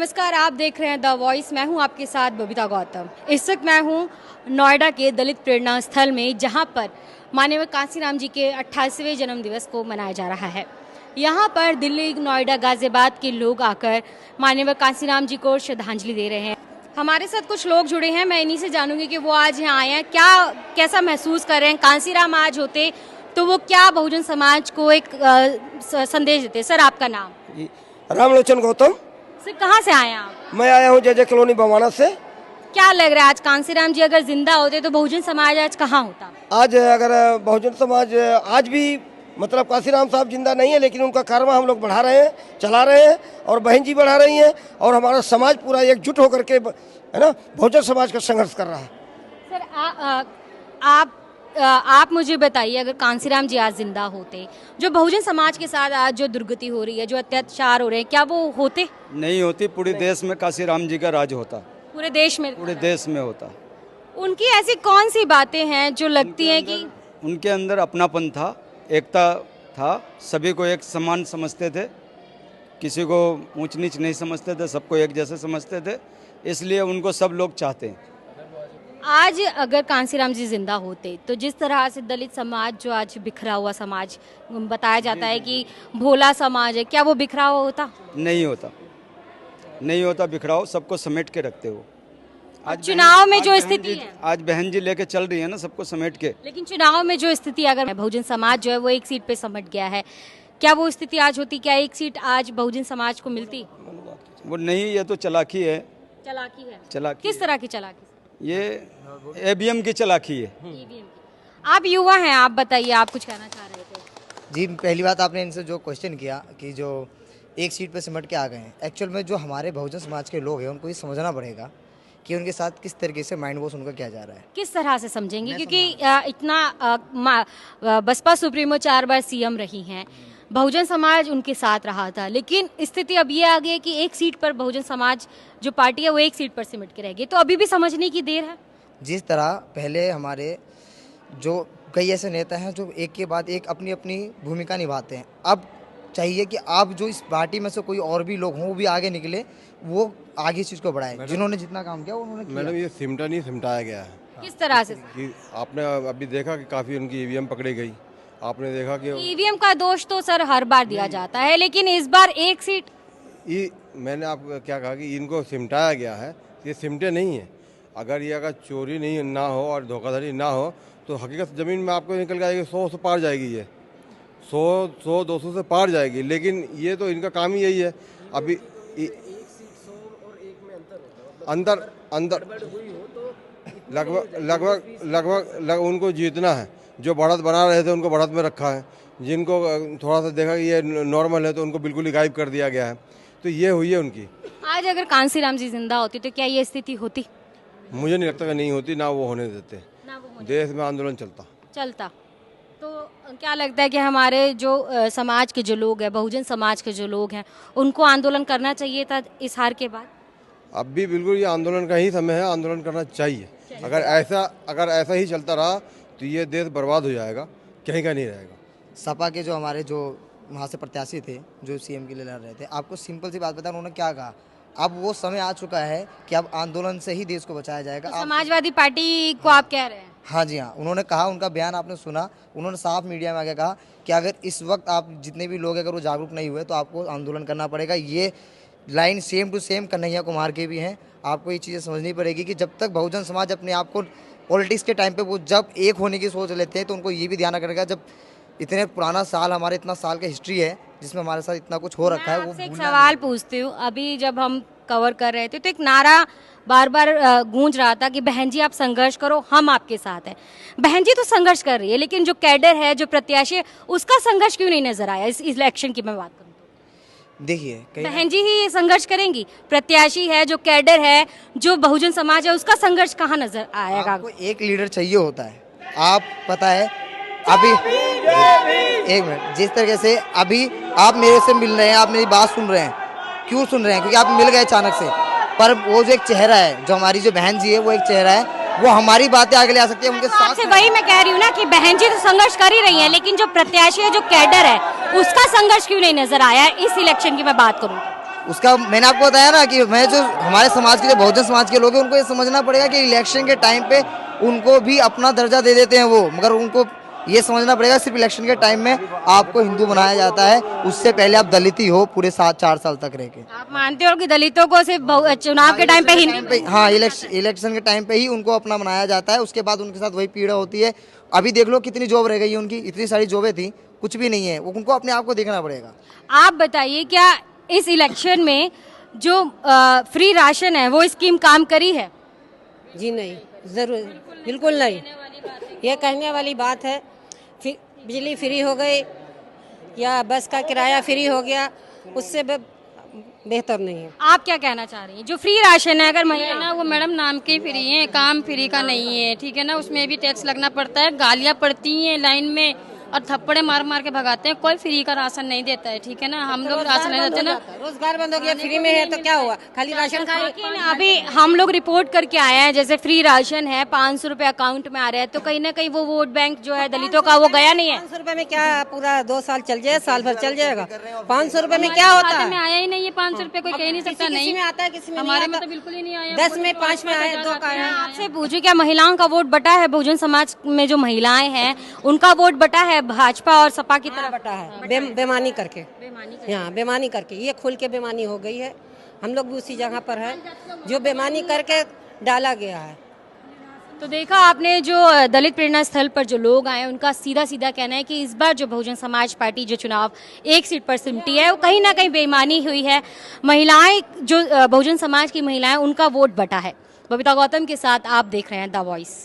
नमस्कार, आप देख रहे हैं द वॉइस। मैं हूं आपके साथ बबीता गौतम। इस वक्त मैं हूं नोएडा के दलित प्रेरणा स्थल में, जहां पर माननीय कांसीराम जी के 88वें जन्म दिवस को मनाया जा रहा है। यहां पर दिल्ली, नोएडा, गाजियाबाद के लोग आकर माननीय कांसीराम जी को श्रद्धांजलि दे रहे हैं। हमारे साथ कुछ लोग जुड़े हैं, मैं इन्हीं से जानूंगी कि वो आज यहाँ आए हैं, कैसा महसूस कर रहे हैं। कांसीराम आज होते तो वो क्या बहुजन समाज को एक संदेश देते। सर, आपका नाम? रामलोचन गौतम। सर, कहाँ से आए हैं आप? मैं आया हूँ जय कॉलोनी बवाना से। क्या लग रहा है आज कांसीराम जी अगर जिंदा होते तो बहुजन समाज आज कहाँ होता? आज अगर बहुजन समाज आज भी मतलब कांसीराम साहब जिंदा नहीं है, लेकिन उनका कारवा हम लोग बढ़ा रहे हैं, चला रहे हैं, और बहन जी बढ़ा रही हैं, और हमारा समाज पूरा एकजुट होकर के है ना बहुजन समाज का संघर्ष कर रहा है। सर, आप मुझे बताइए, अगर कांसीराम जी आज जिंदा होते, जो बहुजन समाज के साथ आज जो दुर्गति हो रही है, जो अत्याचार हो रहे हैं, क्या वो होते? नहीं होती। पूरे देश में कांसीराम जी का राज होता। पूरे देश में होता। उनकी ऐसी कौन सी बातें हैं जो लगती हैं कि उनके अंदर अपनापन था, एकता था, सभी को एक समान समझते थे, किसी को ऊंच नीच नहीं समझते थे, सबको एक जैसे समझते थे, इसलिए उनको सब लोग चाहते हैं। आज अगर कांसीराम जी जिंदा होते तो जिस तरह से दलित समाज, जो आज बिखरा हुआ समाज बताया जाता है कि भोला समाज है, क्या वो बिखरा हुआ होता? नहीं होता बिखराव, सबको समेट के रखते हो। आज चुनाव में जो स्थिति है, आज बहन जी लेके चल रही है ना सबको समेट के। लेकिन चुनाव में जो स्थिति, अगर बहुजन समाज जो है वो एक सीट पे समट गया है, क्या वो स्थिति आज होती? क्या एक सीट आज बहुजन समाज को मिलती? वो नहीं, ये तो चलाकी है। चलाकी किस तरह की चलाकी? ये ईवीएम की चलाकी है। आप युवा हैं, आप बताइए, आप कुछ कहना चाह रहे थे? जी, पहली बात आपने इनसे जो क्वेश्चन किया कि जो एक सीट पे सिमट के आ गए हैं, एक्चुअल में जो हमारे बहुजन समाज के लोग हैं उनको ये समझना पड़ेगा कि उनके साथ किस तरीके से माइंड वॉश उनका किया जा रहा है। किस तरह से समझेंगे? क्योंकि बसपा सुप्रीमो 4 बार सीएम रही हैं, बहुजन समाज उनके साथ रहा था, लेकिन स्थिति अब ये आ गई है कि एक सीट पर बहुजन समाज जो पार्टी है वो एक सीट पर सिमट के रह गई। तो अभी भी समझने की देर है। जिस तरह पहले हमारे जो कई ऐसे नेता हैं जो एक के बाद एक अपनी अपनी भूमिका निभाते हैं, अब चाहिए कि आप जो इस पार्टी में से कोई और भी लोग हों वो भी आगे निकले, वो आगे इस चीज़ को बढ़ाए। जिन्होंने जितना काम किया उन्होंने किया। मैडम, ये सिमटा नहीं सिमटाया गया है। किस तरह से? कि आपने अभी देखा कि काफ़ी उनकी ईवीएम पकड़ी गई। आपने देखा कि ईवीएम का दोष तो सर हर बार दिया जाता है, लेकिन इस बार एक सीट मैंने आपको क्या कहा कि इनको सिमटाया गया है। ये सिमटे नहीं है। अगर ये अगर चोरी नहीं ना हो और धोखाधड़ी ना हो तो हकीकत ज़मीन में आपको निकल जाएगी, 100 से पार जाएगी। ये 100-200 से पार जाएगी। लेकिन ये तो इनका काम ही यही है। अभी अंदर लगभग उनको जीतना है। जो बढ़त बना रहे थे उनको बढ़त में रखा है, जिनको थोड़ा सा देखा कि ये नॉर्मल है तो उनको बिल्कुल ही गायब कर दिया गया है। तो ये हुई है उनकी। आज अगर कांसीराम जी जिंदा होती तो क्या ये स्थिति होती? मुझे नहीं लगता कि नहीं होती, ना वो होने देते। देश में आंदोलन चलता। तो क्या लगता है कि हमारे जो समाज के जो लोग हैं, बहुजन समाज के जो लोग हैं, उनको आंदोलन करना चाहिए था इस हार के बाद? अब भी बिल्कुल ये आंदोलन का ही समय है, आंदोलन करना चाहिए। अगर ऐसा ही चलता रहा तो ये देश बर्बाद हो जाएगा, कहीं का नहीं रहेगा। सपा के जो हमारे जो वहाँ से प्रत्याशी थे जो सीएम के लिए लड़ रहे थे, आपको सिंपल सी बात बताया, उन्होंने क्या कहा? अब वो समय आ चुका है कि अब आंदोलन से ही देश को बचाया जाएगा। तो समाजवादी पार्टी को आप कह रहे हैं? हाँ जी हाँ, उन्होंने कहा, उनका बयान आपने सुना, उन्होंने साफ मीडिया में आके कहा कि अगर इस वक्त आप जितने भी लोग अगर वो जागरूक नहीं हुए तो आपको आंदोलन करना पड़ेगा। ये line same to same Kanhaiya Kumar के भी हैं। आपको ये चीज़ें समझनी पड़ेगी कि जब तक बहुजन समाज अपने आप को पॉलिटिक्स के टाइम पे वो जब एक होने की सोच लेते हैं तो उनको ये भी ध्यान रखना, जब इतने पुराना साल, हमारे इतना साल का हिस्ट्री है जिसमें हमारे साथ इतना कुछ हो रखा है। वो एक सवाल पूछती हूँ, अभी जब हम कवर कर रहे थे तो एक नारा बार बार गूंज रहा था कि बहन जी आप संघर्ष करो, हम आपके साथ हैं। बहन जी तो संघर्ष कर रही है, लेकिन जो कैडर है, जो प्रत्याशी है, उसका संघर्ष क्यों नहीं नजर आया? इस इलेक्शन की मैं बात करूँ तो देखिए, बहन जी ही संघर्ष करेंगी, प्रत्याशी है, जो कैडर है, जो बहुजन समाज है, उसका संघर्ष कहाँ नजर आएगा? आपको एक लीडर चाहिए होता है। आप पता है अभी एक मिनट, जिस तरीके से अभी आप मेरे से मिल रहे हैं, आप मेरी बात सुन रहे हैं, क्यों सुन रहे हैं? क्योंकि आप मिल गए अचानक से। पर वो जो एक चेहरा है, जो हमारी जो बहन जी है, वो एक चेहरा है, वो हमारी बातें आगे ले आ सकती है उनके साथ। से वही मैं कह रही हूँ ना कि बहन जी तो संघर्ष कर ही रही है, लेकिन जो प्रत्याशी है, जो कैडर है, उसका संघर्ष क्यों नहीं नजर आया इस इलेक्शन की मैं बात करूँ? उसका मैंने आपको बताया ना कि मैं जो हमारे समाज के जो बहुजन समाज के लोग हैं उनको ये समझना पड़ेगा कि इलेक्शन के टाइम पे उनको भी अपना दर्जा दे देते हैं वो, मगर उनको ये समझना पड़ेगा सिर्फ इलेक्शन के टाइम में आपको हिंदू बनाया जाता है, उससे पहले आप दलित ही हो पूरे 7-4 साल तक रह के। आप मानते हो कि दलितों को सिर्फ चुनाव के टाइम पे हिंदी हाँ, इलेक्शन के टाइम पे ही उनको अपना बनाया जाता है, उसके बाद उनके साथ वही पीड़ा होती है। अभी देख लो कितनी जॉब रह गई है उनकी, इतनी सारी जॉबें थी, कुछ भी नहीं है, उनको अपने आप को देखना पड़ेगा। आप बताइए क्या इस इलेक्शन में जो फ्री राशन है वो स्कीम काम करी है? जी नहीं, जरूर बिल्कुल नहीं, ये कहने वाली बात है। बिजली फ्री हो गई या बस का किराया फ्री हो गया, उससे बेहतर नहीं है। आप क्या कहना चाह रही हैं? जो फ्री राशन है अगर महिला ना वो मैडम नाम के फ्री है, काम फ्री का नहीं है, ठीक है ना। उसमें भी टैक्स लगना पड़ता है, गालियाँ पड़ती हैं लाइन में और थप्पड़े मार मार के भगाते हैं। कोई फ्री का राशन नहीं देता है, ठीक है ना। हम लोग राशन नहीं देते ना, रोजगार बंद हो गया, फ्री में है तो क्या हुआ, खाली राशन खाए। लेकिन अभी हम लोग रिपोर्ट करके आए हैं, जैसे फ्री राशन है 500 रुपए अकाउंट में आ रहा है, तो कहीं ना कहीं वो वोट बैंक जो है दलितों का वो गया नहीं है। 500 रुपए में क्या पूरा 2 साल चल जाए, साल भर चल जाएगा। 500 रुपए में क्या होता खाते में है? आया ही नहीं है 500 रुपए, कोई कह नहीं सकता किसी नहीं में आता है, किसी में हमारे नहीं में आता। तो बिल्कुल ही नहीं आया। 10 में 5 में आया, 2 का आया। आपसे पूछे क्या महिलाओं का वोट बटा है? बहुजन समाज में जो महिलाएं हैं उनका वोट बटा है भाजपा और सपा की तरफ? बटा है बेमानी करके, हाँ बेमानी करके, ये खुल के बेमानी हो गई है। हम लोग भी उसी जगह पर है जो बेमानी करके डाला गया है। तो देखा आपने जो दलित प्रेरणा स्थल पर जो लोग आए उनका सीधा सीधा कहना है कि इस बार जो बहुजन समाज पार्टी जो चुनाव एक सीट पर सिमटी है वो कहीं ना कहीं बेईमानी हुई है। महिलाएं जो बहुजन समाज की महिलाएं उनका वोट बटा है। बबीता गौतम के साथ आप देख रहे हैं द वॉइस।